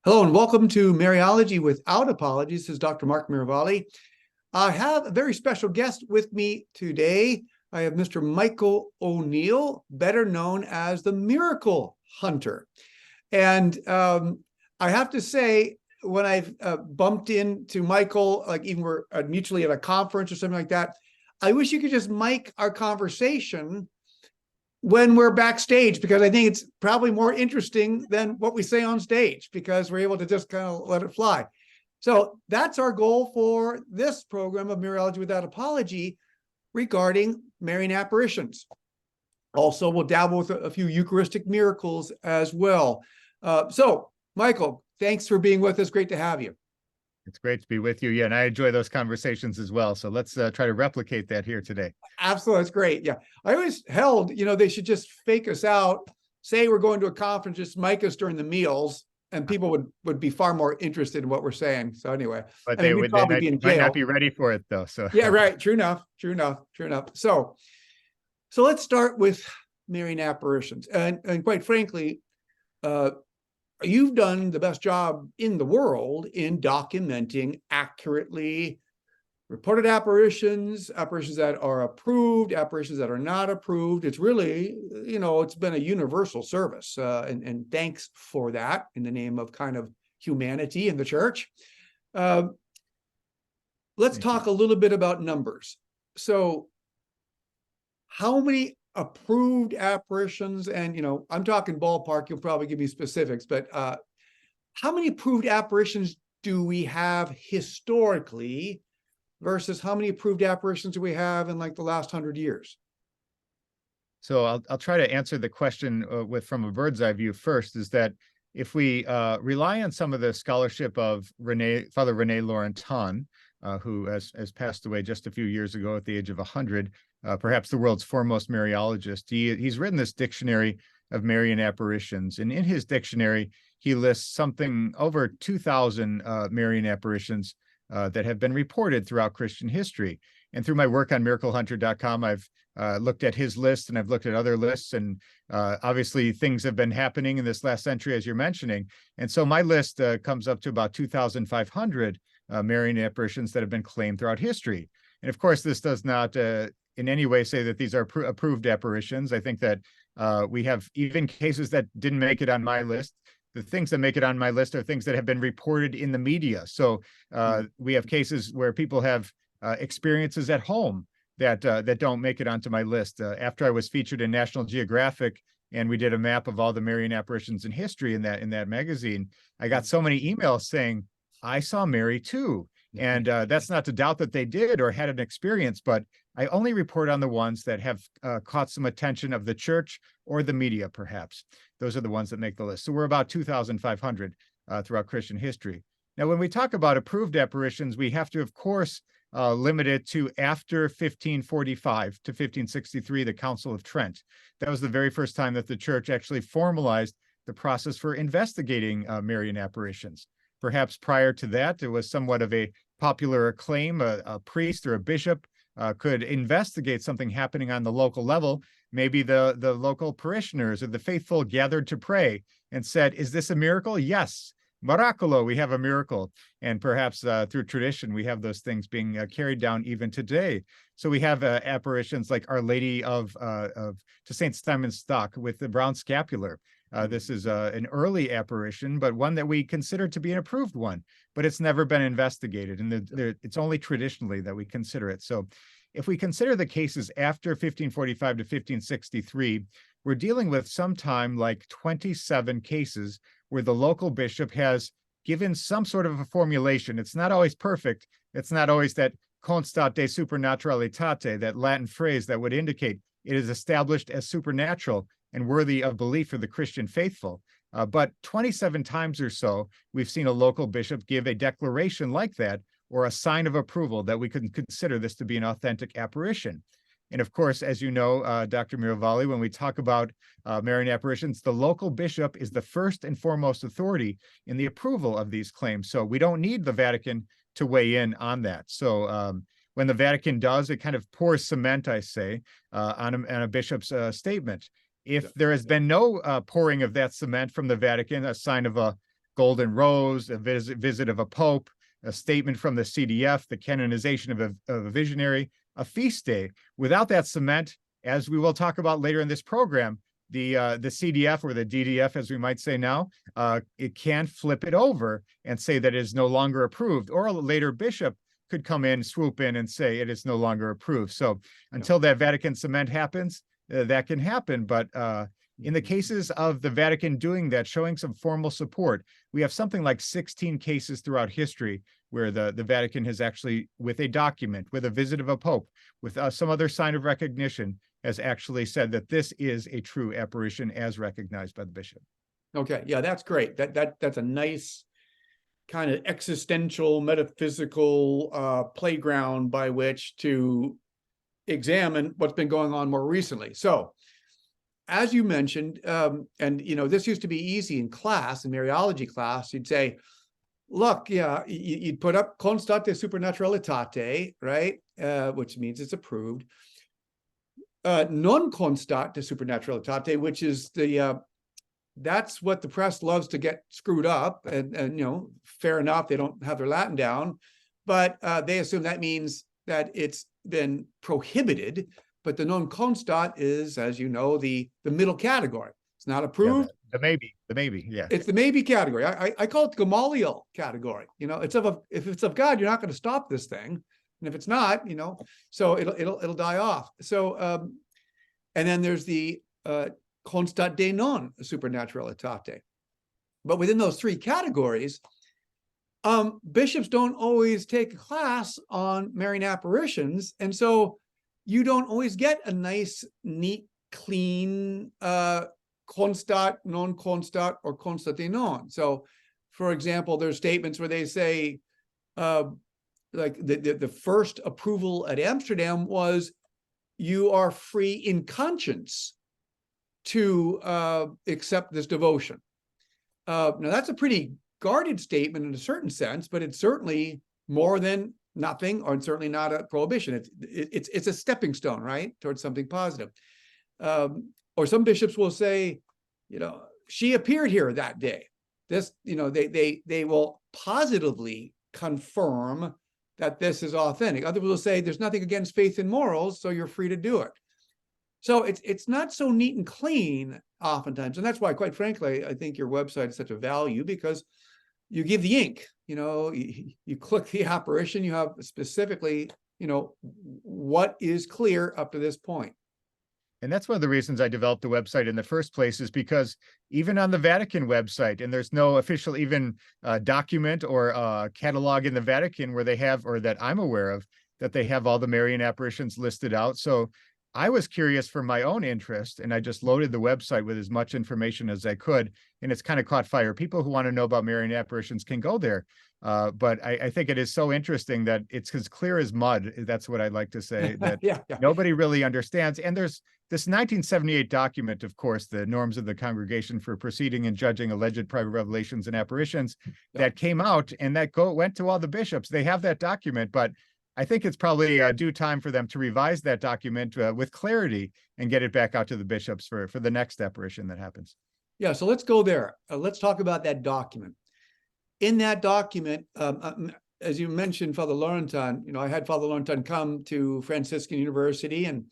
Hello and welcome to Mariology Without Apologies. This is Dr. Mark Miravalle. I have a very special guest with me today. I have Mr. Michael O'Neill, better known as the Miracle Hunter. And I have to say, when I've bumped into Michael, like even we're mutually at a conference or something like that, I wish you could just mic our conversation when we're backstage, because I think it's probably more interesting than what we say on stage, because we're able to just kind of let it fly. So that's our goal for this program of Mariology Without Apology regarding Marian Apparitions. Also, we'll dabble with a few Eucharistic miracles as well. So, Michael, thanks for being with us. Great to have you. It's great to be with you. Yeah, and I enjoy those conversations as well. So let's try to replicate that here today. Absolutely. That's great. Yeah. I always held, they should just fake us out, say we're going to a conference, just mic us during the meals, and people would be far more interested in what we're saying. So anyway, but they might not be ready for it though. So yeah, right. True enough. So let's start with Marian Apparitions. And quite frankly, you've done the best job in the world in documenting accurately reported apparitions that are approved, apparitions that are not approved. It's really, it's been a universal service. And thanks for that in the name of kind of humanity in the church. Let's talk a little bit about numbers. So how many approved apparitions, and I'm talking ballpark, you'll probably give me specifics, but how many approved apparitions do we have historically versus how many approved apparitions do we have in like the last 100 years? So I'll try to answer the question from a bird's eye view first, is that if we rely on some of the scholarship of Father René Laurentin, who has passed away just a few years ago at the age of 100, perhaps the world's foremost Mariologist. He's written this dictionary of Marian apparitions, and in his dictionary, he lists something over 2,000 Marian apparitions that have been reported throughout Christian history. And through my work on miraclehunter.com, I've looked at his list and I've looked at other lists, and obviously things have been happening in this last century, as you're mentioning. And so my list comes up to about 2,500 Marian apparitions that have been claimed throughout history. And of course, this does not in any way say that these are approved apparitions. I think that we have even cases that didn't make it on my list. The things that make it on my list are things that have been reported in the media. So we have cases where people have experiences at home that don't make it onto my list. After I was featured in National Geographic and we did a map of all the Marian apparitions in history in that magazine, I got so many emails saying, I saw Mary too. And that's not to doubt that they did or had an experience, but I only report on the ones that have caught some attention of the church or the media, perhaps. Those are the ones that make the list. So we're about 2,500 throughout Christian history. Now, when we talk about approved apparitions, we have to, of course, limit it to after 1545 to 1563, the Council of Trent. That was the very first time that the church actually formalized the process for investigating Marian apparitions. Perhaps prior to that, it was somewhat of a popular acclaim. A priest or a bishop could investigate something happening on the local level. Maybe the local parishioners or the faithful gathered to pray and said, is this a miracle? Yes. Miracolo, we have a miracle. And perhaps through tradition, we have those things being carried down even today. So we have apparitions like Our Lady to St. Simon's Stock with the brown scapular. This is an early apparition, but one that we consider to be an approved one, but it's never been investigated. And it's only traditionally that we consider it. So if we consider the cases after 1545 to 1563, we're dealing with sometime like 27 cases where the local bishop has given some sort of a formulation. It's not always perfect. It's not always that constat de supernaturalitate, that Latin phrase that would indicate it is established as supernatural and worthy of belief for the Christian faithful. But 27 times or so, we've seen a local bishop give a declaration like that, or a sign of approval that we can consider this to be an authentic apparition. And of course, as you know, Dr. Miravalle, when we talk about Marian apparitions, the local bishop is the first and foremost authority in the approval of these claims. So we don't need the Vatican to weigh in on that. So when the Vatican does, it kind of pours cement, I say, on a bishop's statement. If there has been no pouring of that cement from the Vatican, a sign of golden rose, a visit of a pope, a statement from the CDF, the canonization of a visionary, a feast day. Without that cement, as we will talk about later in this program, the CDF, or the DDF, as we might say now, it can flip it over and say that it is no longer approved, or a later bishop could come in, swoop in, and say it is no longer approved. So until that Vatican cement happens, that can happen. But in the cases of the Vatican doing that, showing some formal support, we have something like 16 cases throughout history where the Vatican has actually, with a document, with a visit of a pope, with some other sign of recognition, has actually said that this is a true apparition as recognized by the bishop. Okay, yeah, that's great. That's a nice kind of existential, metaphysical playground by which to examine what's been going on more recently. So, as you mentioned, and this used to be easy in class, in Mariology class, you'd say, look, yeah, you'd put up constat de supernaturalitate, right? Which means it's approved. Non constat de supernaturalitate, which is that's what the press loves to get screwed up, and fair enough, they don't have their Latin down, but they assume that means that it's been prohibited. But the non constat is, as you know, the middle category. It's not approved. Yeah, the maybe, yeah. It's the maybe category. I call it the Gamaliel category. If it's of God, you're not going to stop this thing. And if it's not, so it'll die off. So, and then there's the constat de non supernaturalitate. But within those three categories, bishops don't always take a class on Marian apparitions, and so you don't always get a nice, neat, clean constat, non constat, or constat de non. So, for example, there's statements where they say, like the first approval at Amsterdam was, you are free in conscience to accept this devotion. Now that's a pretty guarded statement in a certain sense, but it's certainly more than nothing, or it's certainly not a prohibition. It's a stepping stone, right, towards something positive. Or some bishops will say, she appeared here that day. This, they will positively confirm that this is authentic. Others will say there's nothing against faith and morals, so you're free to do it. So it's not so neat and clean oftentimes, and that's why, quite frankly, I think your website is such a value, because you give the ink. You click the apparition, you have specifically, what is clear up to this point. And that's one of the reasons I developed the website in the first place, is because even on the Vatican website, and there's no official even document or catalog in the Vatican where they have, or that I'm aware of, that they have all the Marian apparitions listed out. So I was curious for my own interest, and I just loaded the website with as much information as I could, and it's kind of caught fire. People who want to know about Marian apparitions can go there. But I think it is so interesting that it's as clear as mud. That's what I'd like to say, that yeah. Nobody really understands. And there's this 1978 document, of course, the Norms of the Congregation for Proceeding and Judging Alleged Private Revelations and Apparitions, that came out, and that went to all the bishops. They have that document, but I think it's probably due time for them to revise that document with clarity and get it back out to the bishops for the next apparition that happens. Yeah, so let's go there. Let's talk about that document. In that document, as you mentioned, Father Laurentin, I had Father Laurentin come to Franciscan University and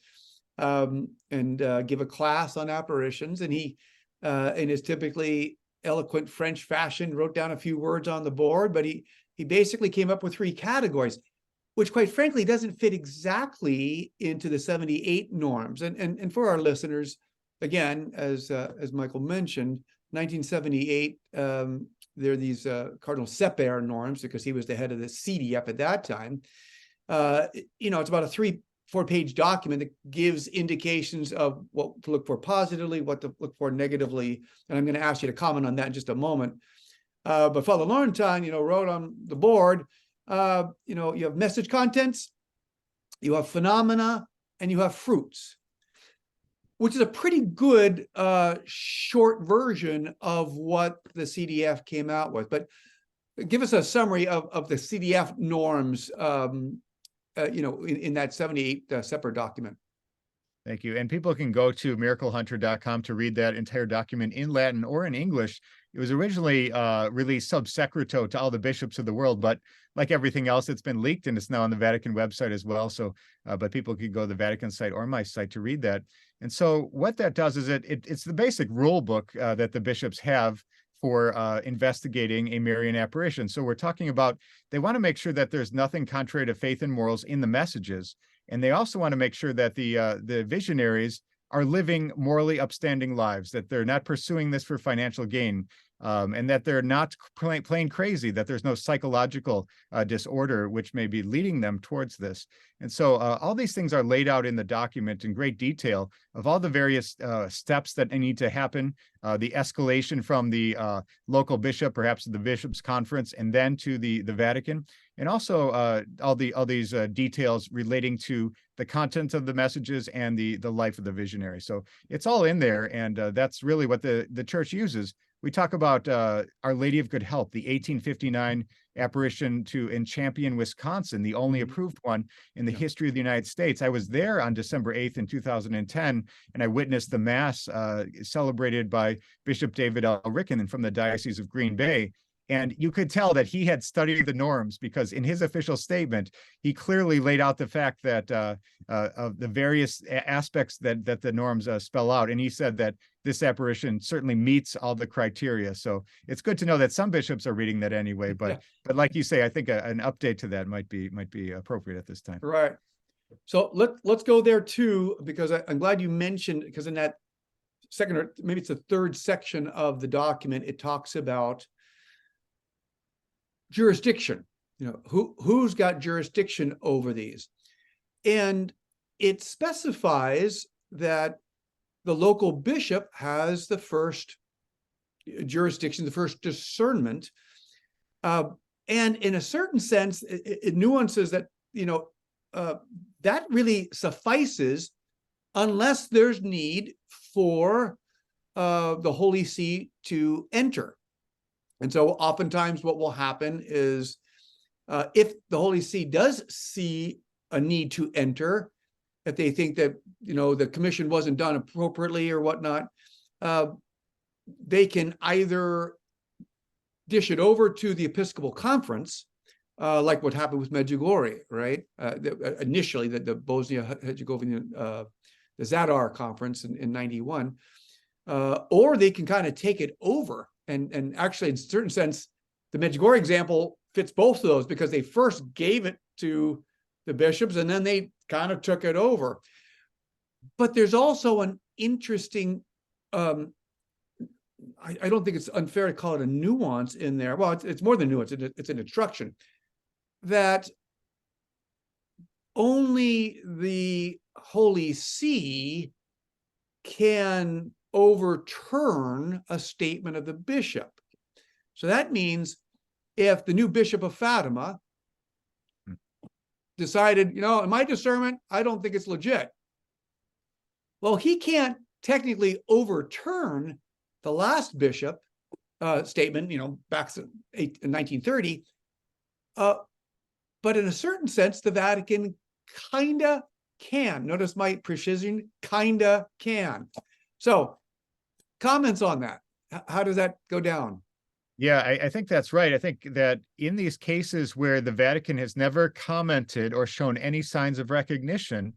give a class on apparitions, and he, in his typically eloquent French fashion, wrote down a few words on the board, but he basically came up with three categories, which quite frankly doesn't fit exactly into the 78 norms. And for our listeners, again, as Michael mentioned, 1978, there are these Cardinal Sepper norms, because he was the head of the CDF at that time. It's about a 3-4-page document that gives indications of what to look for positively, what to look for negatively. And I'm going to ask you to comment on that in just a moment. But Father Laurentin, wrote on the board, you have message contents, you have phenomena, and you have fruits, which is a pretty good short version of what the CDF came out with. But give us a summary of the CDF norms, in that 78 separate document. Thank you. And people can go to miraclehunter.com to read that entire document in Latin or in English. It was originally released sub secreto to all the bishops of the world, but like everything else, it's been leaked and it's now on the Vatican website as well. So, but people could go to the Vatican site or my site to read that. And so what that does is it's the basic rule book that the bishops have for investigating a Marian apparition. So we're talking about, they want to make sure that there's nothing contrary to faith and morals in the messages. And they also want to make sure that the visionaries are living morally upstanding lives, that they're not pursuing this for financial gain, and that they're not playing crazy, that there's no psychological disorder which may be leading them towards this. And so all these things are laid out in the document in great detail of all the various steps that need to happen, the escalation from the local bishop, perhaps the bishops' conference, and then to the Vatican, and also all these details relating to the content of the messages and the life of the visionary. So it's all in there, and that's really what the church uses. We talk about Our Lady of Good Help, the 1859 apparition in Champion, Wisconsin, the only approved one in the history of the United States. I was there on December 8th in 2010, and I witnessed the Mass celebrated by Bishop David L. Rickon from the Diocese of Green Bay. And you could tell that he had studied the norms, because in his official statement, he clearly laid out the fact that of the various aspects that the norms spell out. And he said that this apparition certainly meets all the criteria. So it's good to know that some bishops are reading that anyway. But like you say, I think an update to that might be appropriate at this time. Right. So let's go there too, because I'm glad you mentioned, because in that second, or maybe it's the third section of the document, it talks about jurisdiction. Who's got jurisdiction over these, and it specifies that the local bishop has the first jurisdiction, the first discernment, and in a certain sense, it nuances that that really suffices unless there's need for the Holy See to enter. And so oftentimes what will happen is if the Holy See does see a need to enter, if they think that, the commission wasn't done appropriately or whatnot, they can either dish it over to the Episcopal Conference, like what happened with Medjugorje, right? Initially, the Bosnia-Herzegovina, the Zadar Conference in 91, or they can kind of take it over. And actually, in a certain sense, the Medjugorje example fits both of those, because they first gave it to the bishops and then they kind of took it over. But there's also an interesting, I don't think it's unfair to call it a nuance in there. Well, it's more than nuance, it's an instruction that only the Holy See can overturn a statement of the bishop. So that means if the new bishop of Fatima decided, in my discernment, I don't think it's legit. Well, he can't technically overturn the last bishop statement, back in 1930. But in a certain sense, the Vatican kinda can. Notice my precision, kinda can. So comments on that. How does that go down? Yeah, I think that's right. I think that in these cases where the Vatican has never commented or shown any signs of recognition,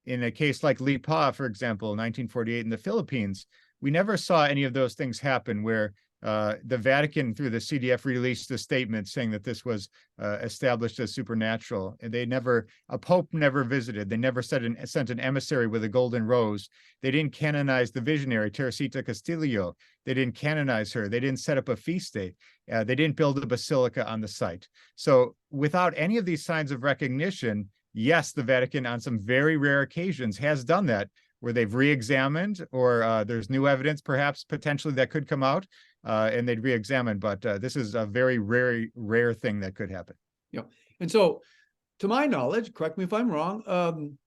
in a case like Lipa, for example, 1948 in the Philippines, we never saw any of those things happen where the Vatican, through the CDF, released a statement saying that this was established as supernatural. And a pope never visited. They never sent an emissary with a golden rose. They didn't canonize the visionary, Teresita Castillo. They didn't canonize her. They didn't set up a feast day. They didn't build a basilica on the site. So without any of these signs of recognition, yes, the Vatican on some very rare occasions has done that, where they've re-examined, or there's new evidence perhaps potentially that could come out, and they'd re-examine. But this is a very rare thing that could happen. And so, to my knowledge, correct me if I'm wrong,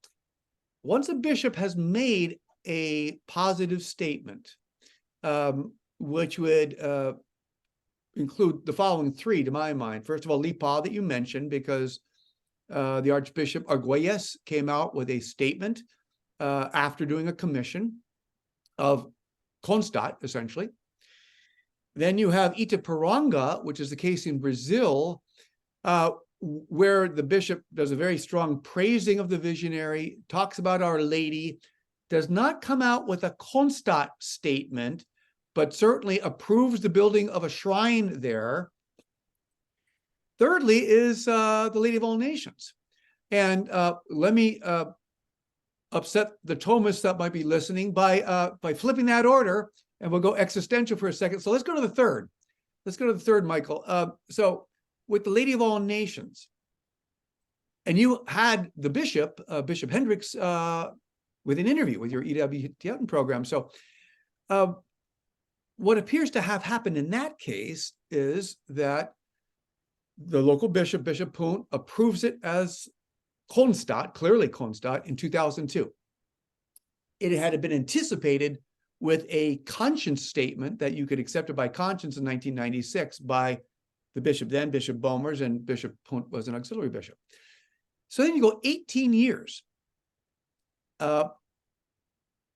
once a bishop has made a positive statement, which would include the following three, to my mind. First of all, Lipa, that you mentioned, because the Archbishop Argüelles came out with a statement after doing a commission of Kronstadt, essentially, Then you have Itaporanga, which is the case in Brazil, where the bishop does a very strong praising of the visionary, talks about Our Lady, does not come out with a constat statement, but certainly approves the building of a shrine there. Thirdly is the Lady of All Nations. And let me upset the Thomists that might be listening by flipping that order, and we'll go existential for a second. So let's go to the third. Let's go to the third, Michael. So with the Lady of All Nations, and you had the bishop, Bishop Hendricks, with an interview with your EWTN program. So what appears to have happened in that case is that the local bishop, Bishop Punt, approves it as constat, clearly constat, in 2002. It had been anticipated with a conscience statement that you could accept it by conscience in 1996 by the bishop then, Bishop Bomers, and Bishop Punt was an auxiliary bishop. So then you go 18 years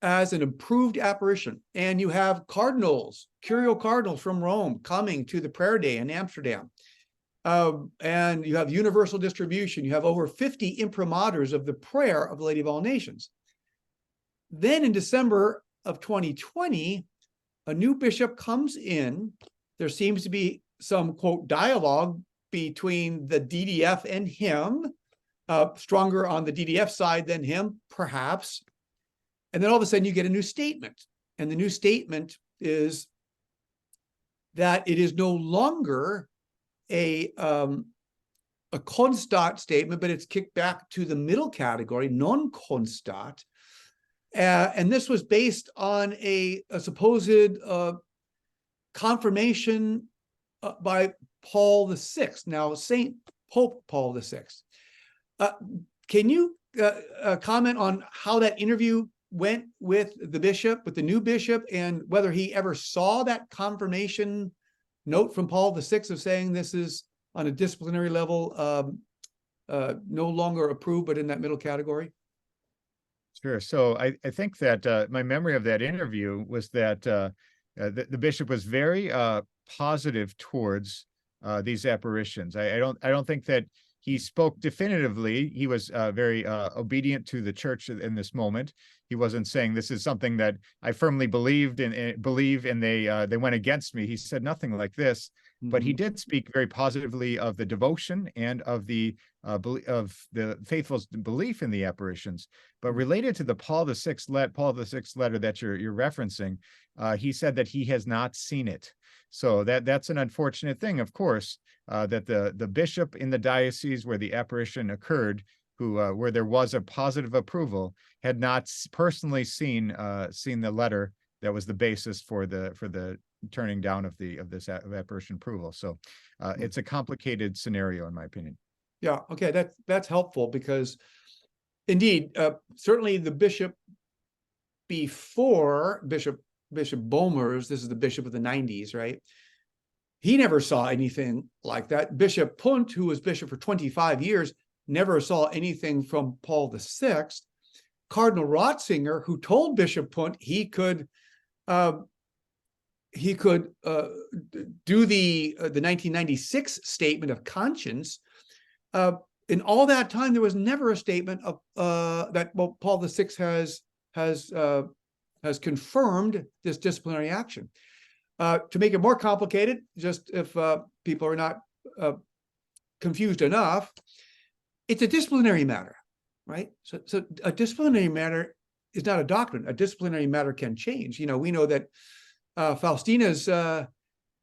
as an approved apparition, and you have cardinals, curial cardinals from Rome coming to the prayer day in Amsterdam. And you have universal distribution. You have over 50 imprimaturs of the prayer of the Lady of All Nations. Then in December of 2020, a new bishop comes in. There seems to be some, quote, dialogue between the DDF and him, stronger on the DDF side than him, perhaps. And then all of a sudden you get a new statement. And the new statement is that it is no longer a constat statement, but it's kicked back to the middle category, non-constat. And this was based on a supposed confirmation by Paul VI, now Saint Pope Paul VI. Can you comment on how that interview went with the bishop, with the new bishop, and whether he ever saw that confirmation note from Paul VI of saying this is on a disciplinary level, no longer approved, but in that middle category? Sure. So I think that my memory of that interview was that the bishop was very positive towards these apparitions. I don't think that he spoke definitively. He was very obedient to the church in this moment. He wasn't saying this is something that I firmly believe, and they went against me. He said nothing like this, but he did speak very positively of the devotion and of the faithful's belief in the apparitions. But related to the Paul VI letter that you're referencing, he said that he has not seen it. So that's an unfortunate thing, of course, that the bishop in the diocese where the apparition occurred, where there was a positive approval, had not personally seen the letter that was the basis for the turning down of this apparition approval. So it's a complicated scenario, in my opinion. Yeah. Okay. That's helpful, because indeed, certainly the bishop before Bishop Bomers, this is the bishop of the 90s, right? He never saw anything like that. Bishop Punt, who was bishop for 25 years, never saw anything from Paul VI. Cardinal Ratzinger, who told Bishop Punt he could do the 1996 statement of conscience. In all that time, there was never a statement of that Paul VI has confirmed this disciplinary action. To make it more complicated, just if people are not confused enough, it's a disciplinary matter, right? So a disciplinary matter is not a doctrine. A disciplinary matter can change. We know that Faustina's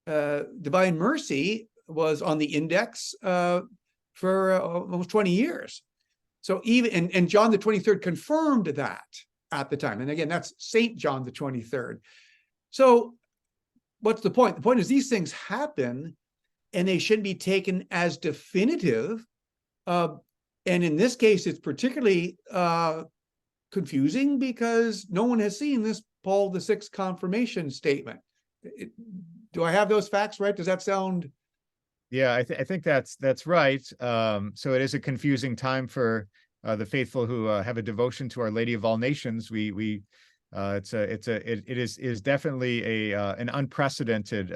Divine Mercy was on the index for almost 20 years. So even, and John the 23rd confirmed that at the time. And again, that's Saint John the 23rd. So what's the point? The point is these things happen and they should be taken as definitive. And in this case, it's particularly confusing because no one has seen this Paul VI confirmation statement. Do I have those facts right? Does that sound? Yeah, I think that's right. So it is a confusing time for the faithful who have a devotion to Our Lady of All Nations. We It is definitely an unprecedented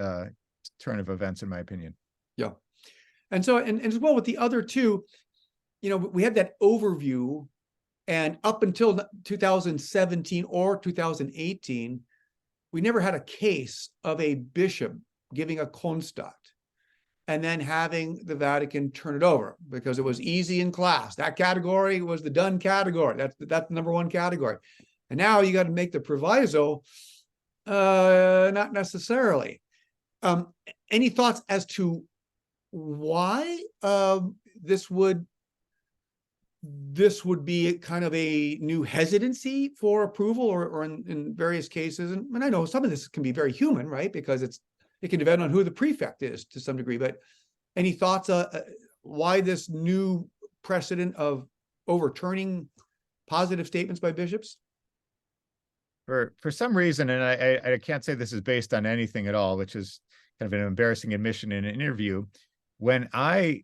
turn of events, in my opinion. Yeah. And so, and as well with the other two, we had that overview, and up until 2017 or 2018, we never had a case of a bishop giving a constat and then having the Vatican turn it over because it was easy in class. That category was the done category. That's the number one category. And now you got to make the proviso, not necessarily. Any thoughts as to why this would be kind of a new hesitancy for approval, or in various cases? And I know some of this can be very human, right? Because it can depend on who the prefect is to some degree. But any thoughts why this new precedent of overturning positive statements by bishops? For some reason, and I can't say this is based on anything at all, which is kind of an embarrassing admission in an interview, when I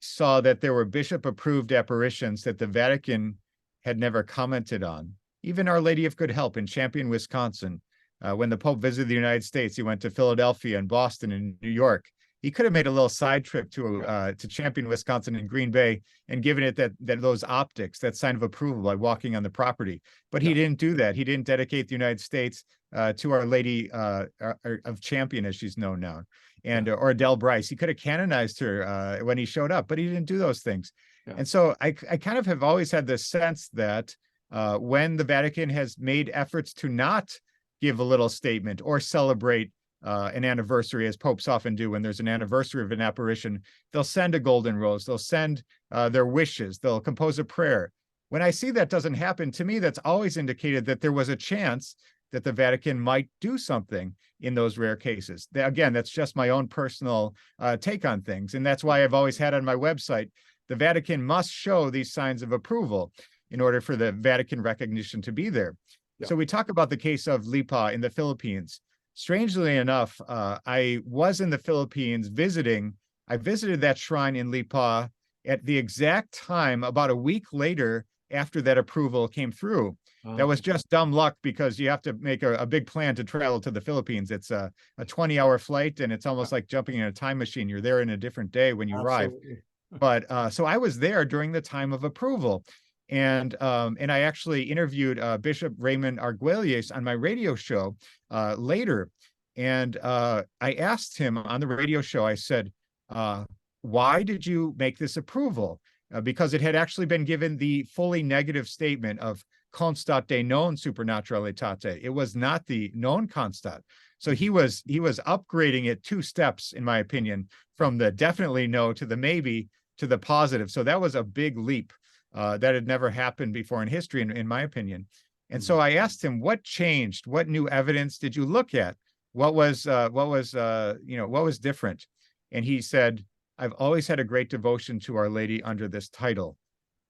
saw that there were bishop-approved apparitions that the Vatican had never commented on, even Our Lady of Good Help in Champion, Wisconsin, when the Pope visited the United States, he went to Philadelphia and Boston and New York. He could have made a little side trip to Champion, Wisconsin and Green Bay and given it those optics, that sign of approval by walking on the property. But he didn't do that. He didn't dedicate the United States to Our Lady of Champion, as she's known now, and or Adele Bryce. He could have canonized her when he showed up, but he didn't do those things. Yeah. And so I kind of have always had this sense that when the Vatican has made efforts to not give a little statement or celebrate an anniversary, as popes often do when there's an anniversary of an apparition, they'll send a golden rose, they'll send their wishes, they'll compose a prayer. When I see that doesn't happen, to me, that's always indicated that there was a chance that the Vatican might do something in those rare cases. Again, that's just my own personal take on things. And that's why I've always had on my website, the Vatican must show these signs of approval in order for the Vatican recognition to be there. Yeah. So we talk about the case of Lipa in the Philippines. Strangely enough, I was in the Philippines visiting. I visited that shrine in Lipa at the exact time, about a week later, after that approval came through. That was just dumb luck, because you have to make a big plan to travel to the Philippines. It's a 20-hour flight, and it's almost like jumping in a time machine. You're there in a different day when you arrive. But so I was there during the time of approval. And I actually interviewed Bishop Raymond Arguelles on my radio show later. And I asked him on the radio show, I said, why did you make this approval? Because it had actually been given the fully negative statement of constat de non supernaturalitate. It was not the known constat. So he was upgrading it 2 steps, in my opinion, from the definitely no to the maybe to the positive. So that was a big leap. That had never happened before in history, in my opinion. And so I asked him, what changed? What new evidence did you look at? What was different? And he said, I've always had a great devotion to Our Lady under this title,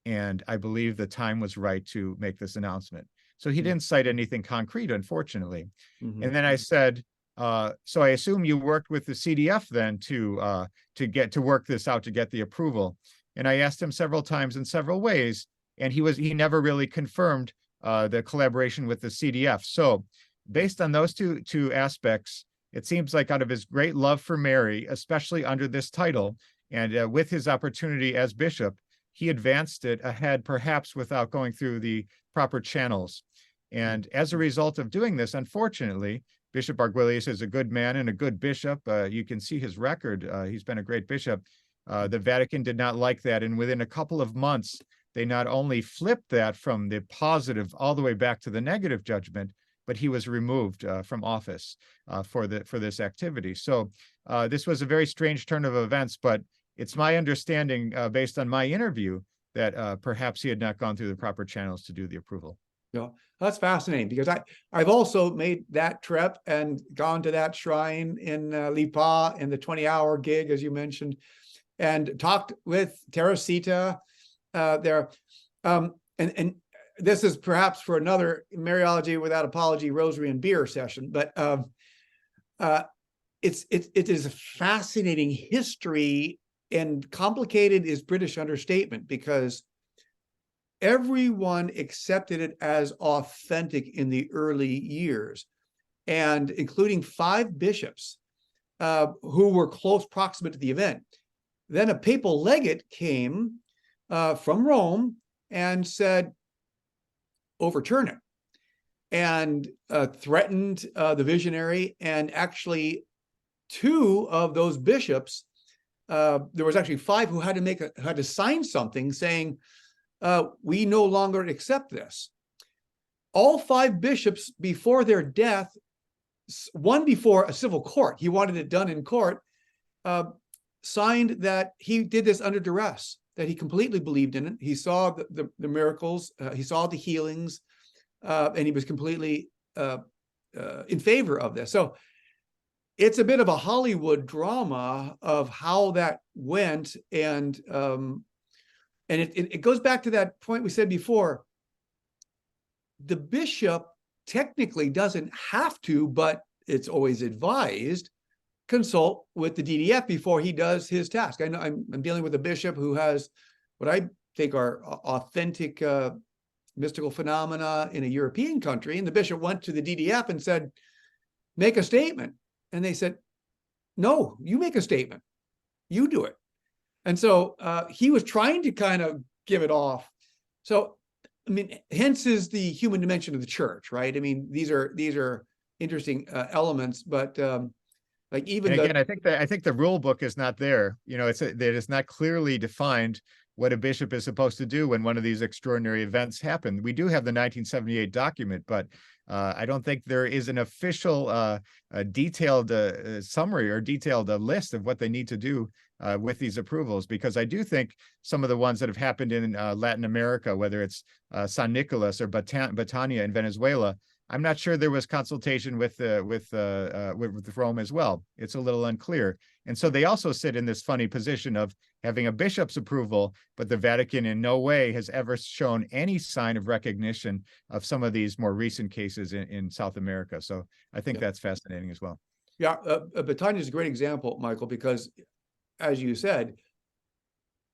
and I believe the time was right to make this announcement. So he didn't cite anything concrete, unfortunately. And then I said, so I assume you worked with the CDF then to work this out, to get the approval. And I asked him several times in several ways, and he never really confirmed the collaboration with the CDF. So based on those two aspects, it seems like out of his great love for Mary, especially under this title, and with his opportunity as bishop, he advanced it ahead, perhaps without going through the proper channels. And as a result of doing this, unfortunately, Bishop Arguelles is a good man and a good bishop. You can see his record. He's been a great bishop. The Vatican did not like that. And within a couple of months, they not only flipped that from the positive all the way back to the negative judgment, but he was removed from office for this activity. So this was a very strange turn of events, but it's my understanding, based on my interview, that perhaps he had not gone through the proper channels to do the approval. Yeah, that's fascinating, because I've also made that trip and gone to that shrine in Lipa in the 20-hour gig, as you mentioned, and talked with Teresita there. And this is perhaps for another Mariology Without Apology Rosary and Beer session, but it is a fascinating history, and complicated is British understatement, because everyone accepted it as authentic in the early years, and including 5 bishops who were close proximate to the event. Then a papal legate came from Rome and said, overturn it, and threatened the visionary. And actually 2 of those bishops, there was actually 5 who had to sign something saying, we no longer accept this. All 5 bishops, before their death, one before a civil court, he wanted it done in court, signed that he did this under duress, that he completely believed in it. He saw the miracles, he saw the healings, and he was completely in favor of this. So it's a bit of a Hollywood drama of how that went. And it goes back to that point we said before. The bishop technically doesn't have to, but it's always advised, consult with the DDF before he does his task. I know I'm dealing with a bishop who has what I think are authentic mystical phenomena in a European country, and the bishop went to the DDF and said, make a statement. And they said, no, you make a statement, you do it. And so he was trying to kind of give it off. So, I mean, hence is the human dimension of the church, right? I mean, these are interesting elements, but like even again, I think the rule book is not there. You know, it is not clearly defined what a bishop is supposed to do when one of these extraordinary events happen. We do have the 1978 document, but I don't think there is an official detailed summary or detailed list of what they need to do with these approvals, because I do think some of the ones that have happened in Latin America, whether it's San Nicolas or Batania in Venezuela, I'm not sure there was consultation with Rome as well. It's a little unclear. And so they also sit in this funny position of having a bishop's approval, but the Vatican in no way has ever shown any sign of recognition of some of these more recent cases in South America. So I think that's fascinating as well. Yeah, Batania is a great example, Michael, because as you said,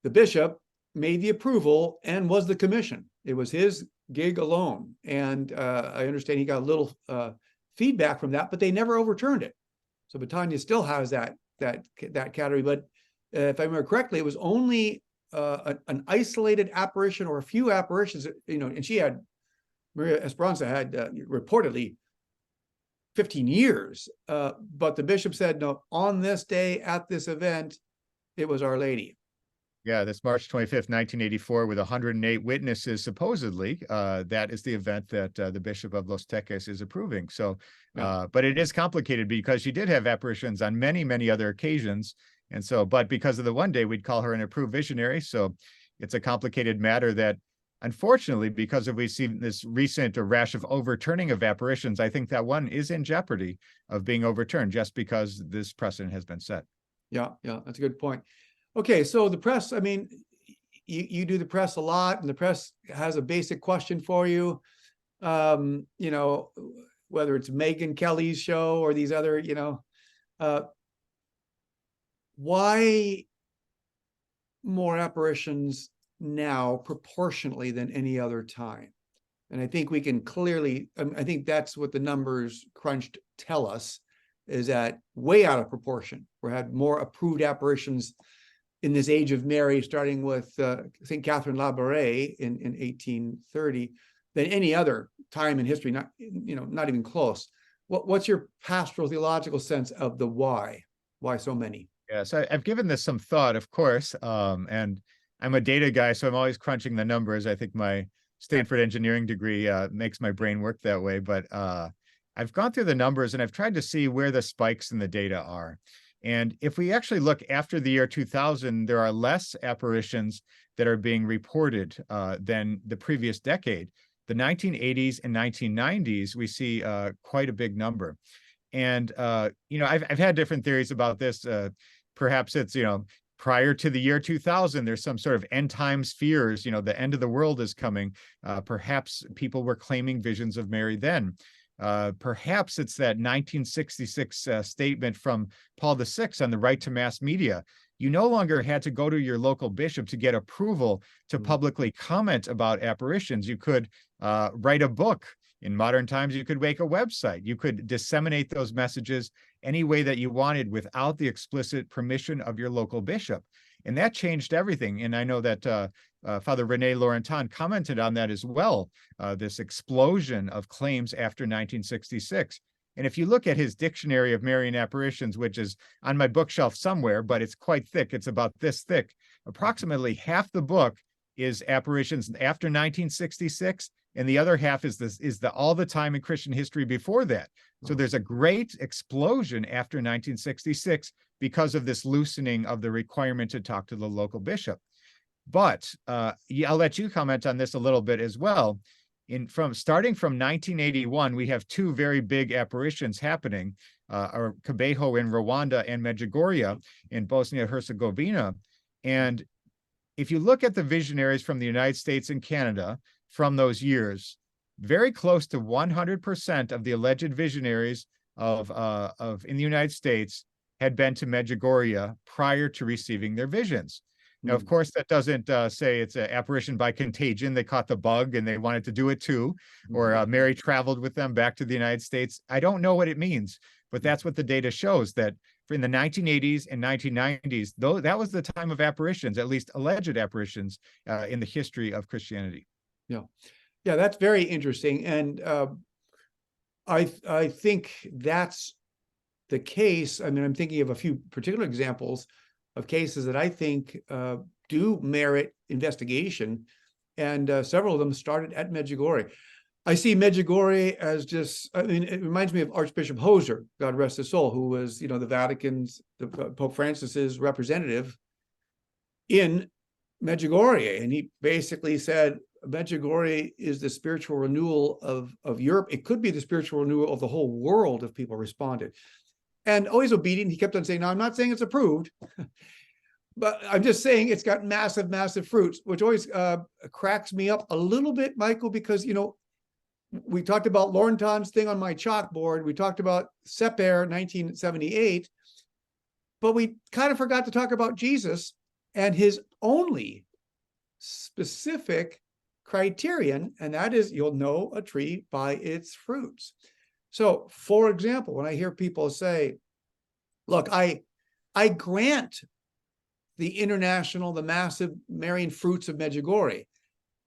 the bishop made the approval and was the commission. It was his gig alone. And I understand he got a little feedback from that, but they never overturned it. So Batania still has that category. But if I remember correctly, it was only an isolated apparition or a few apparitions, you know, and Maria Esperanza had reportedly 15 years. But the bishop said, no, on this day at this event, it was Our Lady. Yeah, this March 25th, 1984, with 108 witnesses, supposedly, that is the event that the Bishop of Los Teques is approving. So, but it is complicated because she did have apparitions on many, many other occasions. And so, but because of the one day, we'd call her an approved visionary. So it's a complicated matter that, unfortunately, because we've seen this recent rash of overturning of apparitions, I think that one is in jeopardy of being overturned just because this precedent has been set. Yeah, that's a good point. Okay, so the press, I mean, you do the press a lot, and the press has a basic question for you. You know, whether it's Megyn Kelly's show or these other, you know, why more apparitions now proportionately than any other time? And I think we can clearly, I think that's what the numbers crunched tell us, is that way out of proportion. We had more approved apparitions in this age of Mary, starting with St. Catherine Labouré in 1830, than any other time in history, not even close. What's your pastoral theological sense of the why? Why so many? Yeah, so I've given this some thought, of course, and I'm a data guy, so I'm always crunching the numbers. I think my Stanford engineering degree makes my brain work that way, but I've gone through the numbers and I've tried to see where the spikes in the data are. And if we actually look after the year 2000, there are less apparitions that are being reported than the previous decade. The 1980s and 1990s, we see quite a big number. And, you know, I've had different theories about this. Perhaps it's, you know, prior to the year 2000, there's some sort of end times fears, you know, the end of the world is coming. Perhaps people were claiming visions of Mary then. Perhaps it's that 1966 statement from Paul VI on the right to mass media. You no longer had to go to your local bishop to get approval to publicly comment about apparitions. You could write a book. In modern times, you could make a website. You could disseminate those messages any way that you wanted without the explicit permission of your local bishop. And that changed everything. And I know that Father Rene Laurentin commented on that as well, this explosion of claims after 1966. And if you look at his Dictionary of Marian Apparitions, which is on my bookshelf somewhere, but it's quite thick, it's about this thick, approximately half the book is apparitions after 1966, and the other half is the all the time in Christian history before that. So there's a great explosion after 1966 because of this loosening of the requirement to talk to the local bishop. But I'll let you comment on this a little bit as well. Starting from 1981, we have two very big apparitions happening, Cabejo in Rwanda and Medjugorje in Bosnia-Herzegovina. And if you look at the visionaries from the United States and Canada from those years, very close to 100% of the alleged visionaries of in the United States had been to Medjugorje prior to receiving their visions. Now, of course, that doesn't say it's an apparition by contagion. They caught the bug and they wanted to do it too, or Mary traveled with them back to the United States. I don't know what it means, but that's what the data shows, that in the 1980s and 1990s, though that was the time of apparitions, at least alleged apparitions in the history of Christianity. Yeah, that's very interesting, and I think that's the case. I mean, I'm thinking of a few particular examples of cases that I think do merit investigation, and several of them started at Medjugorje. I see Medjugorje as just, I mean, it reminds me of Archbishop Hoser, God rest his soul, who was, the Vatican's, Pope Francis's representative in Medjugorje. And he basically said, Medjugorje is the spiritual renewal of Europe. It could be the spiritual renewal of the whole world if people responded. And always obedient, he kept on saying, "No, I'm not saying it's approved, but I'm just saying it's got massive, massive fruits," which always cracks me up a little bit, Michael, because, we talked about Laurentin's thing on my chalkboard. We talked about Seper 1978, but we kind of forgot to talk about Jesus and his only specific criterion, and that is, you'll know a tree by its fruits. So, for example, when I hear people say, look, I grant the massive Marian fruits of Medjugorje,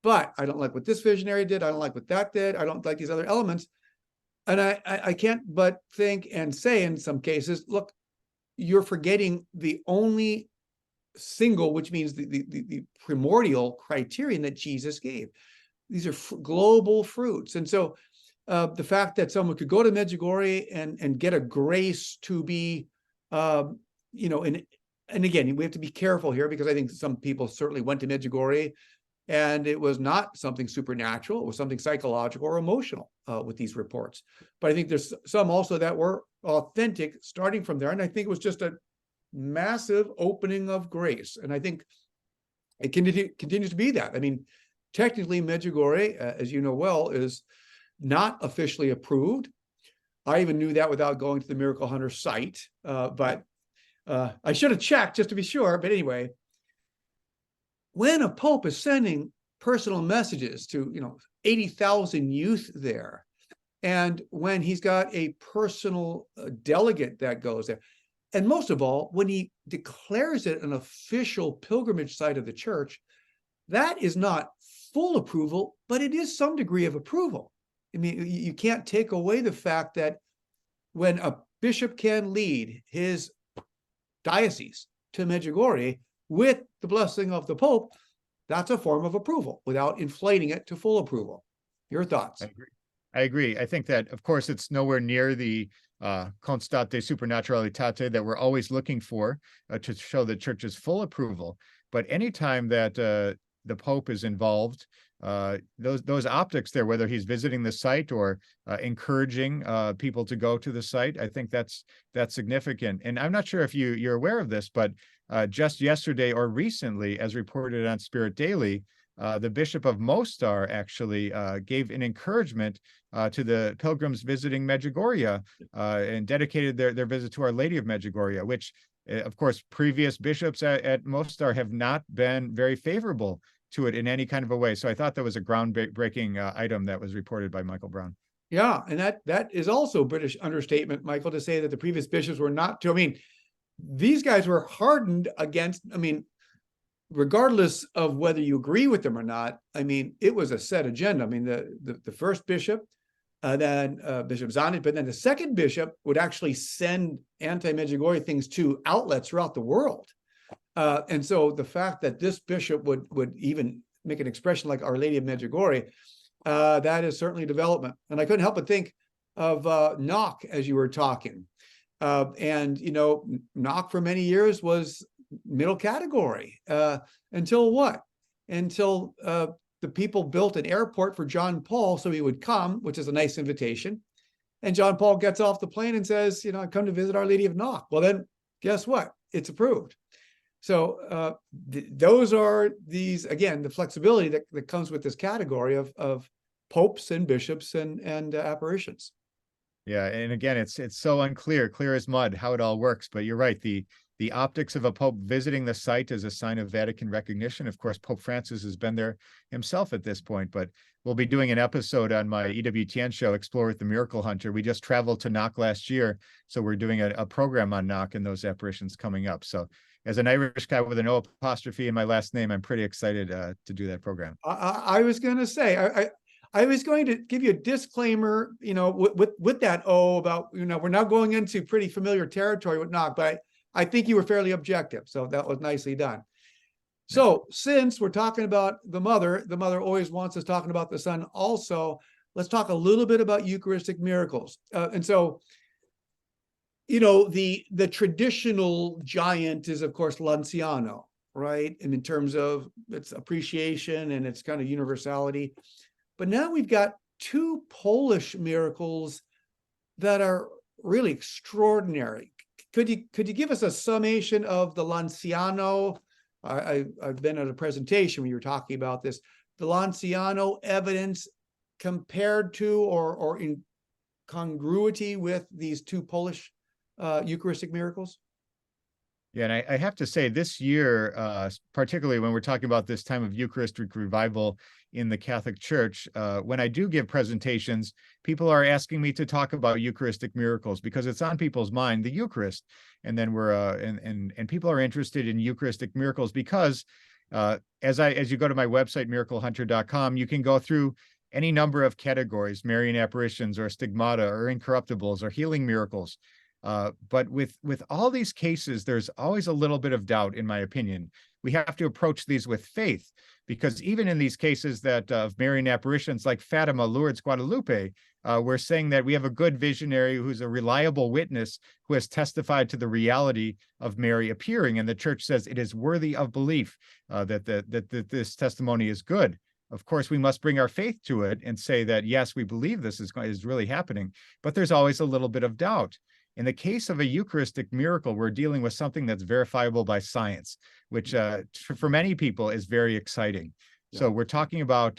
but I don't like what this visionary did. I don't like what that did. I don't like these other elements. And I can't but think and say in some cases, look, you're forgetting the only single, which means the primordial criterion that Jesus gave. These are global fruits. And so the fact that someone could go to Medjugorje and get a grace to be, and again, we have to be careful here, because I think some people certainly went to Medjugorje and it was not something supernatural. It was something psychological or emotional with these reports. But I think there's some also that were authentic starting from there. And I think it was just a massive opening of grace. And I think it continues to be that. I mean, technically Medjugorje, as you know well, is not officially approved. I even knew that without going to the Miracle Hunter site, but I should have checked just to be sure. But anyway, when a pope is sending personal messages to 80,000 youth there, and when he's got a personal delegate that goes there, and most of all, when he declares it an official pilgrimage site of the church, that is not full approval, but it is some degree of approval. I mean, you can't take away the fact that when a bishop can lead his diocese to Medjugorje with the blessing of the Pope, that's a form of approval without inflating it to full approval. Your thoughts? I agree. I think that, of course, it's nowhere near the constate supernaturalitate that we're always looking for to show the church's full approval. But anytime that the Pope is involved, those optics there, whether he's visiting the site or encouraging people to go to the site, I think that's significant. And I'm not sure if you're aware of this, but just yesterday or recently, as reported on Spirit Daily, the Bishop of Mostar actually gave an encouragement to the pilgrims visiting Medjugorje and dedicated their visit to Our Lady of Medjugorje, which, of course, previous bishops at Mostar have not been very favorable to it in any kind of a way. So I thought that was a groundbreaking item that was reported by Michael Brown. Yeah, and that is also British understatement, Michael, to say that the previous bishops were not to. I mean, these guys were hardened against, I mean, regardless of whether you agree with them or not, I mean, it was a set agenda. I mean, the first bishop, then Bishop Zanich, but then the second bishop would actually send anti-Medjugorje things to outlets throughout the world. And so the fact that this bishop would even make an expression like Our Lady of Medjugorje, that is certainly a development. And I couldn't help but think of Knock as you were talking. And, you know, Knock for many years was middle category until what? Until the people built an airport for John Paul so he would come, which is a nice invitation. And John Paul gets off the plane and says, you know, I come to visit Our Lady of Knock. Well, then guess what? It's approved. So those are these, again, the flexibility that comes with this category of popes and bishops and apparitions. Yeah, and again, it's so unclear, clear as mud, how it all works. But you're right, the optics of a pope visiting the site is a sign of Vatican recognition. Of course, Pope Francis has been there himself at this point, but we'll be doing an episode on my EWTN show, Explore with the Miracle Hunter. We just traveled to Knock last year, so we're doing a program on Knock and those apparitions coming up. So as an Irish guy with an O apostrophe in my last name, I'm pretty excited to do that program. I was going to say, I was going to give you a disclaimer, you know, with that O about, you know, we're now going into pretty familiar territory with Knock, but I think you were fairly objective. So that was nicely done. So since we're talking about the mother always wants us talking about the son also, let's talk a little bit about Eucharistic miracles. And so, you know, the traditional giant is, of course, Lanciano, right? And in terms of its appreciation and its kind of universality. But now we've got two Polish miracles that are really extraordinary. Could you give us a summation of the Lanciano? I've been at a presentation when you were talking about this. The Lanciano evidence compared to or in congruity with these two Polish Eucharistic miracles? Yeah, and I have to say this year, particularly when we're talking about this time of Eucharistic revival in the Catholic Church, when I do give presentations, people are asking me to talk about Eucharistic miracles because it's on people's mind, the Eucharist. And then we're and people are interested in Eucharistic miracles because as you go to my website, miraclehunter.com, you can go through any number of categories, Marian Apparitions or Stigmata or Incorruptibles or healing miracles. But with all these cases, there's always a little bit of doubt, in my opinion. We have to approach these with faith, because even in these cases that of Marian apparitions like Fatima, Lourdes, Guadalupe, we're saying that we have a good visionary who's a reliable witness who has testified to the reality of Mary appearing, and the church says it is worthy of belief that this testimony is good. Of course, we must bring our faith to it and say that, yes, we believe this is really happening, but there's always a little bit of doubt. In the case of a Eucharistic miracle, we're dealing with something that's verifiable by science, which for many people is very exciting. Yeah. So we're talking about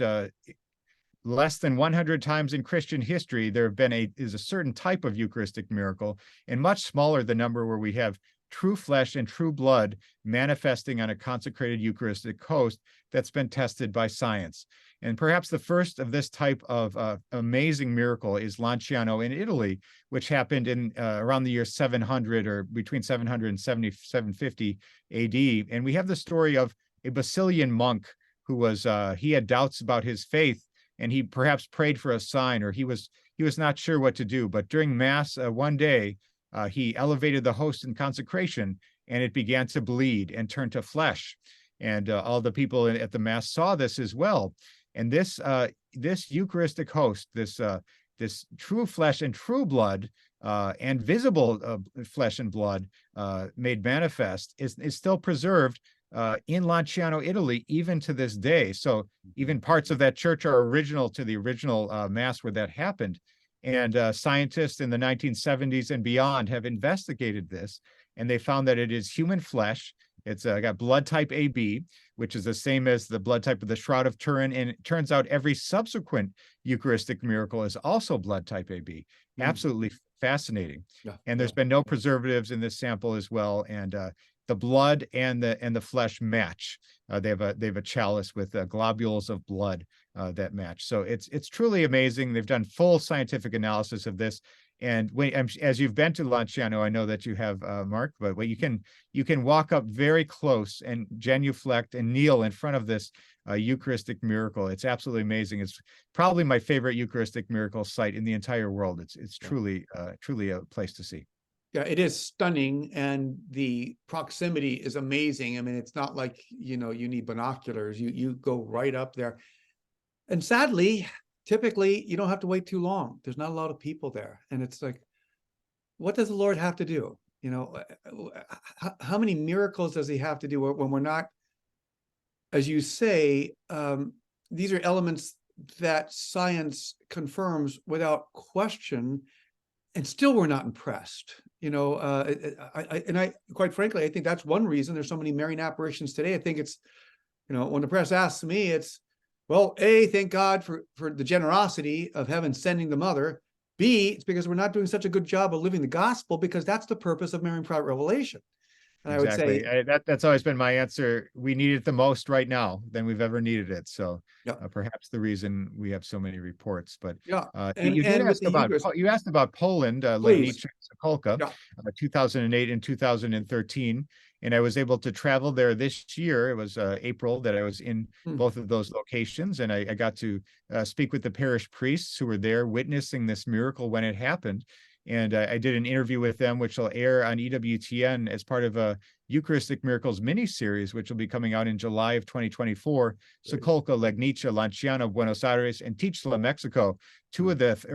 less than 100 times in Christian history, there have been a certain type of Eucharistic miracle, and much smaller the number where we have true flesh and true blood manifesting on a consecrated Eucharistic host that's been tested by science. And perhaps the first of this type of amazing miracle is Lanciano in Italy, which happened in around the year 700 or between 700 and 750 AD. And we have the story of a Basilian monk who was, he had doubts about his faith, and he perhaps prayed for a sign, or he was not sure what to do. But during Mass one day, he elevated the host in consecration, and it began to bleed and turn to flesh. And all the people at the Mass saw this as well. And this Eucharistic host, this true flesh and true blood, and visible flesh and blood made manifest, is still preserved in Lanciano, Italy, even to this day. So even parts of that church are original to the original Mass where that happened. And scientists in the 1970s and beyond have investigated this, and they found that it is human flesh It's got blood type AB, which is the same as the blood type of the Shroud of Turin. And it turns out every subsequent Eucharistic miracle is also blood type AB. Absolutely fascinating. Yeah, And there's been no preservatives in this sample as well. And the blood and the flesh match. They have a chalice with globules of blood that match. So it's truly amazing. They've done full scientific analysis of this. And as you've been to Lanciano, I know that you have, Mark, but you can walk up very close and genuflect and kneel in front of this Eucharistic miracle. It's absolutely amazing. It's probably my favorite Eucharistic miracle site in the entire world. It's truly a place to see. Yeah, it is stunning, and the proximity is amazing. I mean, it's not like, you need binoculars. You go right up there. And sadly, typically you don't have to wait too long. There's not a lot of people there. And it's like, what does the Lord have to do? How many miracles does he have to do when we're not, as you say, these are elements that science confirms without question, and still we're not impressed. I quite frankly, I think that's one reason there's so many Marian apparitions today. I think it's, when the press asks me, it's, well, A, thank God for the generosity of heaven sending the mother. B, it's because we're not doing such a good job of living the gospel, because that's the purpose of Marian private revelation. And Exactly. I would say that's always been my answer. We need it the most right now than we've ever needed it. So perhaps the reason we have so many reports. But you did ask about you asked about Poland, Legnica, Sokolka, 2008 and 2013, and I was able to travel there this year. It was April that I was in both of those locations, and I got to speak with the parish priests who were there witnessing this miracle when it happened. And I did an interview with them, which will air on EWTN as part of a Eucharistic Miracles mini-series, which will be coming out in July of 2024. Sokolka, Legnica, Lanciano, Buenos Aires, and Tixla, Mexico,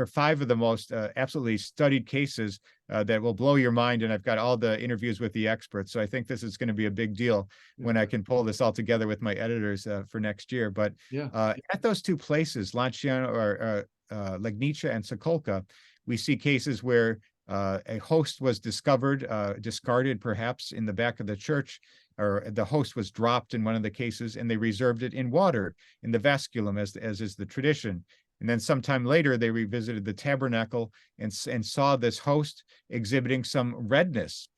five of the most absolutely studied cases that will blow your mind. And I've got all the interviews with the experts. So I think this is going to be a big deal when I can pull this all together with my editors for next year. But at those two places, Lanciano or Legnica and Sokolka, we see cases where a host was discovered, discarded perhaps in the back of the church, or the host was dropped in one of the cases, and they reserved it in water in the vasculum, as is the tradition. And then sometime later, they revisited the tabernacle and saw this host exhibiting some redness.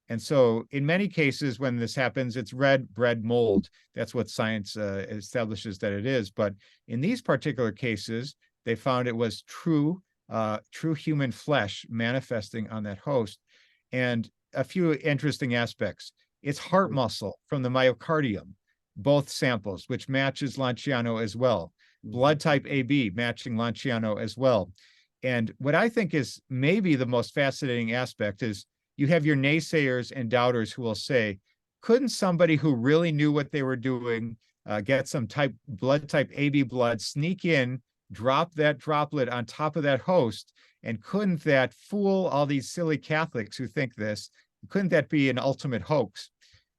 And so in many cases, when this happens, it's red bread mold. That's what science establishes that it is. But in these particular cases, they found it was true human flesh manifesting on that host. And a few interesting aspects. It's heart muscle from the myocardium, both samples, which matches Lanciano as well. Blood type AB matching Lanciano as well. And what I think is maybe the most fascinating aspect is you have your naysayers and doubters who will say, couldn't somebody who really knew what they were doing get some blood type AB blood, sneak in, drop that droplet on top of that host, and couldn't that fool all these silly Catholics who think this? Couldn't that be an ultimate hoax?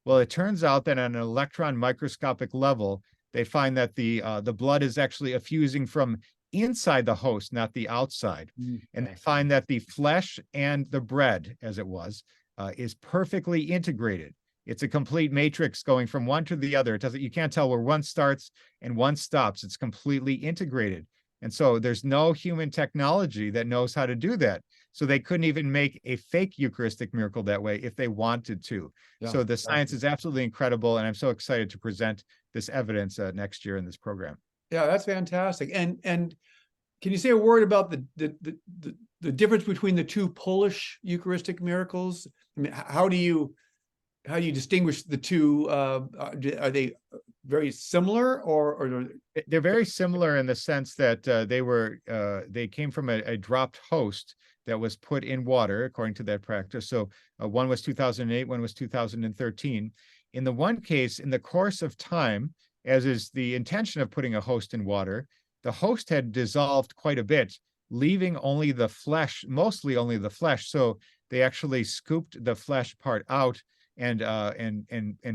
Well, it turns out that on an electron microscopic level, they find that the blood is actually effusing from inside the host, not the outside. And they find that the flesh and the bread, as it was, is perfectly integrated. It's a complete matrix going from one to the other. You can't tell where one starts and one stops. It's completely integrated. And so there's no human technology that knows how to do that. So they couldn't even make a fake Eucharistic miracle that way if they wanted to. So the science is absolutely incredible. And I'm so excited to present this evidence next year in this program. Yeah, that's fantastic. And can you say a word about the difference between the two Polish Eucharistic miracles? I mean, how do you distinguish the two? Are they very similar, or they're very similar in the sense that they came from a dropped host that was put in water according to that practice. So one was 2008, one was 2013. In the one case, in the course of time, as is the intention of putting a host in water, the host had dissolved quite a bit, leaving only the flesh, mostly only the flesh. So they actually scooped the flesh part out and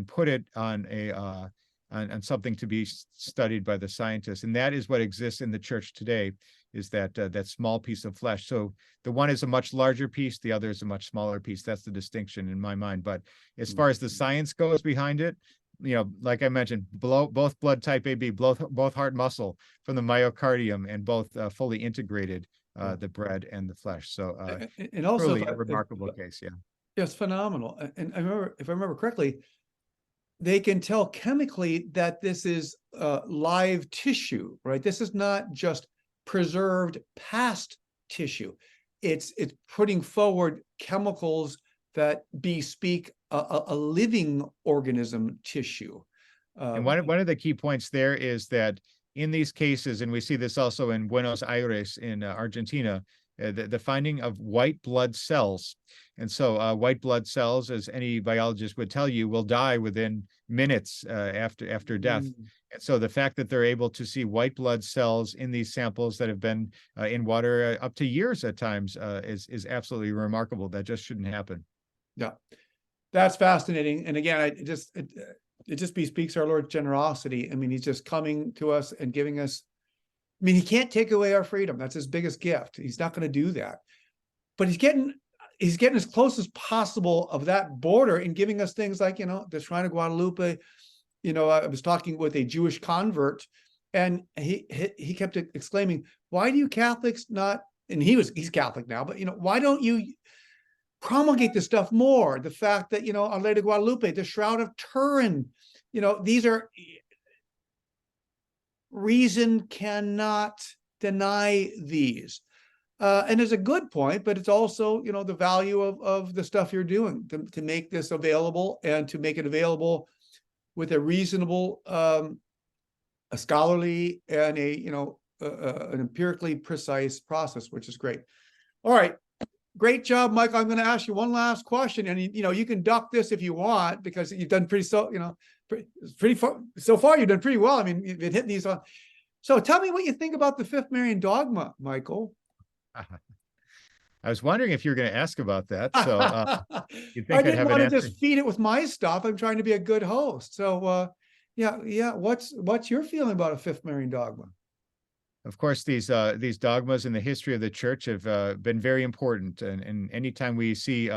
put it on something to be studied by the scientists. And that is what exists in the church today. is that that small piece of flesh. So the one is a much larger piece, the other is a much smaller piece. That's the distinction in my mind. But as far as the science goes behind it, like I mentioned, both blood type AB, both heart muscle from the myocardium, and both fully integrated, the bread and the flesh. So and also, really a remarkable case. Yeah. It's phenomenal. And I remember, if I remember correctly, they can tell chemically that this is live tissue, right? This is not just preserved past tissue. It's putting forward chemicals that bespeak a living organism tissue. And one of the key points there is that in these cases, and we see this also in Buenos Aires in Argentina, the finding of white blood cells. And so white blood cells, as any biologist would tell you, will die within minutes after death. And so the fact that they're able to see white blood cells in these samples that have been in water up to years at times is absolutely remarkable. That just shouldn't happen. Yeah, that's fascinating. And again, it just bespeaks our Lord's generosity. I mean, he's just coming to us and giving us, I mean, he can't take away our freedom. That's his biggest gift. He's not going to do that. But he's getting as close as possible of that border and giving us things like, the Shrine of Guadalupe. I was talking with a Jewish convert, and he kept exclaiming, "Why do you Catholics not?" And he's Catholic now, but why don't you promulgate this stuff more? The fact that Our Lady of Guadalupe, the Shroud of Turin, these are. Reason cannot deny these. And it's a good point, but it's also, the value of the stuff you're doing to make this available, and to make it available with a reasonable, a scholarly and an empirically precise process, which is great. All right. Great job, Mike. I'm going to ask you one last question, and you can duck this if you want, because you've done pretty far so far. You've done pretty well. I mean, you've been hitting these on. So tell me what you think about the Fifth Marian dogma, Michael. I was wondering if you were going to ask about that. So you think I didn't have want an to answer? just feed it with my stuff. I'm trying to be a good host. So yeah. What's your feeling about a Fifth Marian dogma? Of course, these dogmas in the history of the church have been very important, and anytime we see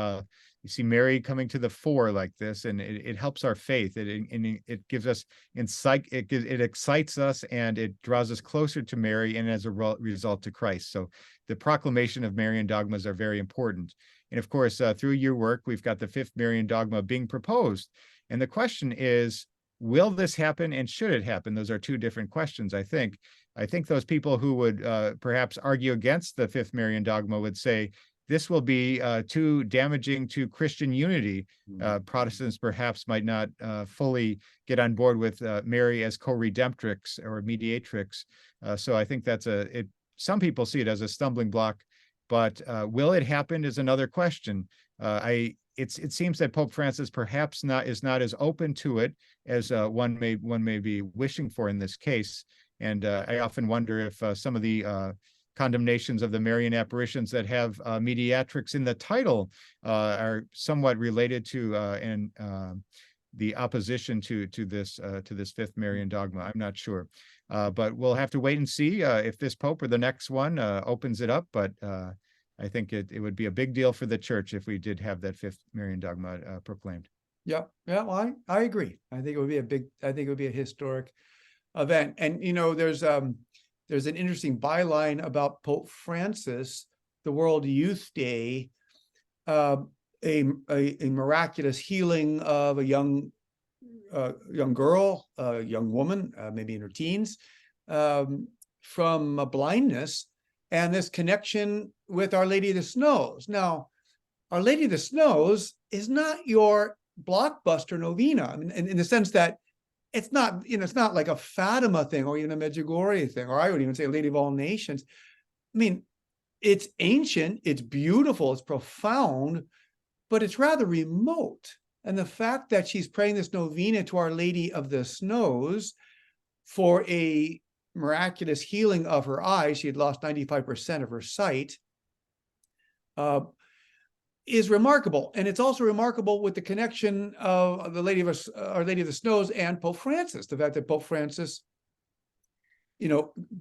Mary coming to the fore like this, and it helps our faith. It gives us insight. It excites us, and it draws us closer to Mary, and as a result to Christ. So the proclamation of Marian dogmas are very important. And of course, through your work, we've got the Fifth Marian dogma being proposed, and the question is, will this happen, and should it happen? Those are two different questions, I think. I think those people who would perhaps argue against the Fifth Marian dogma would say this will be too damaging to Christian unity. Protestants perhaps might not fully get on board with Mary as co-redemptrix or mediatrix. So I think that's some people see it as a stumbling block, but will it happen is another question. It seems that Pope Francis perhaps is not as open to it as one may be wishing for in this case. And I often wonder if some of the condemnations of the Marian apparitions that have mediatrix in the title are somewhat related to the opposition to this Fifth Marian dogma. I'm not sure, but we'll have to wait and see if this Pope or the next one opens it up. But I think it would be a big deal for the church if we did have that Fifth Marian dogma proclaimed. Yeah. Well, I agree. I think it would be a historic event. And there's an interesting byline about Pope Francis, the World Youth Day, a miraculous healing of a young girl, a young woman, maybe in her teens, from a blindness, and this connection with Our Lady of the Snows. Now, Our Lady of the Snows is not your blockbuster novena. I mean, in the sense that it's not, it's not like a Fatima thing or even a Medjugorje thing, or I would even say Lady of All Nations. I mean, it's ancient, it's beautiful, it's profound, but it's rather remote. And the fact that she's praying this novena to Our Lady of the Snows for a miraculous healing of her eyes, she had lost 95% of her sight, is remarkable. And it's also remarkable with the connection of Our Lady of the Snows and Pope Francis. The fact that Pope Francis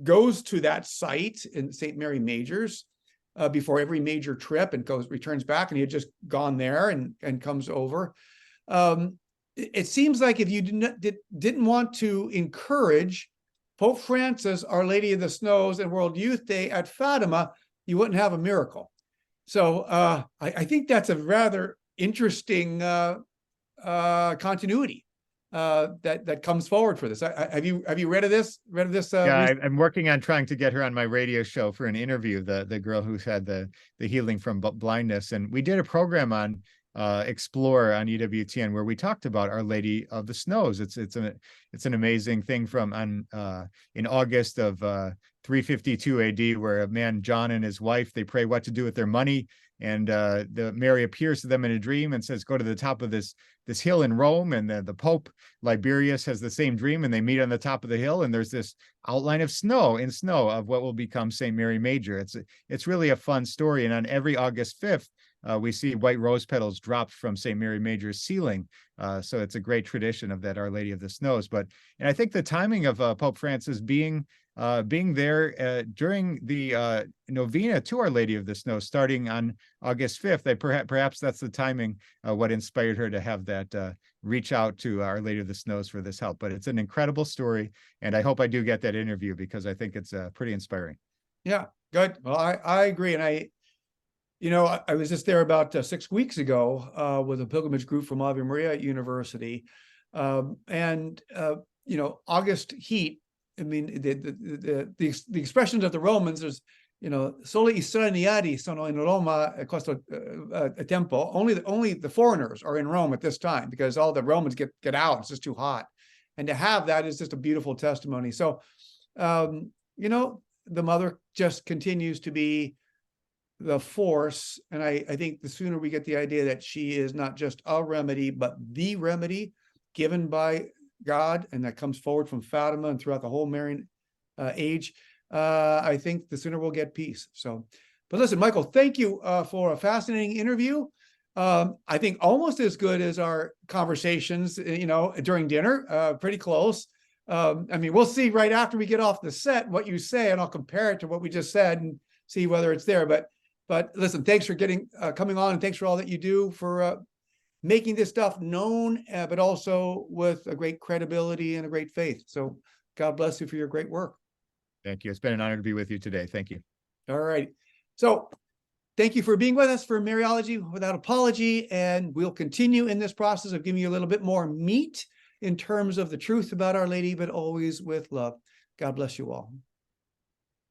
goes to that site in St. Mary Majors before every major trip and returns back, and he had just gone there and comes over. It seems like if you didn't want to encourage Pope Francis, Our Lady of the Snows, and World Youth Day at Fatima, you wouldn't have a miracle. So I think that's a rather interesting continuity that comes forward for this. Have you read of this? Yeah, I'm working on trying to get her on my radio show for an interview. The girl who's had the healing from blindness, and we did a program on Explore on EWTN where we talked about Our Lady of the Snows. It's an amazing thing from in August of 352 AD, where a man, John, and his wife, they pray what to do with their money, and the Mary appears to them in a dream and says, go to the top of this hill in Rome, and the Pope Liberius has the same dream, and they meet on the top of the hill, and there's this outline of snow of what will become St. Mary Major. It's really a fun story, and on every August 5th, we see white rose petals dropped from St. Mary Major's ceiling. So it's a great tradition of that Our Lady of the Snows. And I think the timing of Pope Francis being there during the novena to Our Lady of the Snows, starting on August 5th, perhaps that's the timing, what inspired her to have that reach out to Our Lady of the Snows for this help. But it's an incredible story, and I hope I do get that interview because I think it's pretty inspiring. Yeah, good. Well, I agree, and I was just there about 6 weeks ago with a pilgrimage group from Ave Maria University, and August heat. I mean, the expressions of the Romans is, soli I stranieri sono in Roma questo tempo. Only the foreigners are in Rome at this time because all the Romans get out. It's just too hot, and to have that is just a beautiful testimony. So, the mother just continues to be the force, and I think the sooner we get the idea that she is not just a remedy, but the remedy given by God, and that comes forward from Fatima and throughout the whole Marian age, I think the sooner we'll get peace. So, but listen, Michael, thank you for a fascinating interview. I think almost as good as our conversations, during dinner, pretty close. I mean, we'll see right after we get off the set what you say, and I'll compare it to what we just said and see whether it's there. But listen, thanks for coming on, and thanks for all that you do for making this stuff known, but also with a great credibility and a great faith. So God bless you for your great work. Thank you. It's been an honor to be with you today. Thank you. All right. So thank you for being with us for Mariology Without Apology, and we'll continue in this process of giving you a little bit more meat in terms of the truth about Our Lady, but always with love. God bless you all.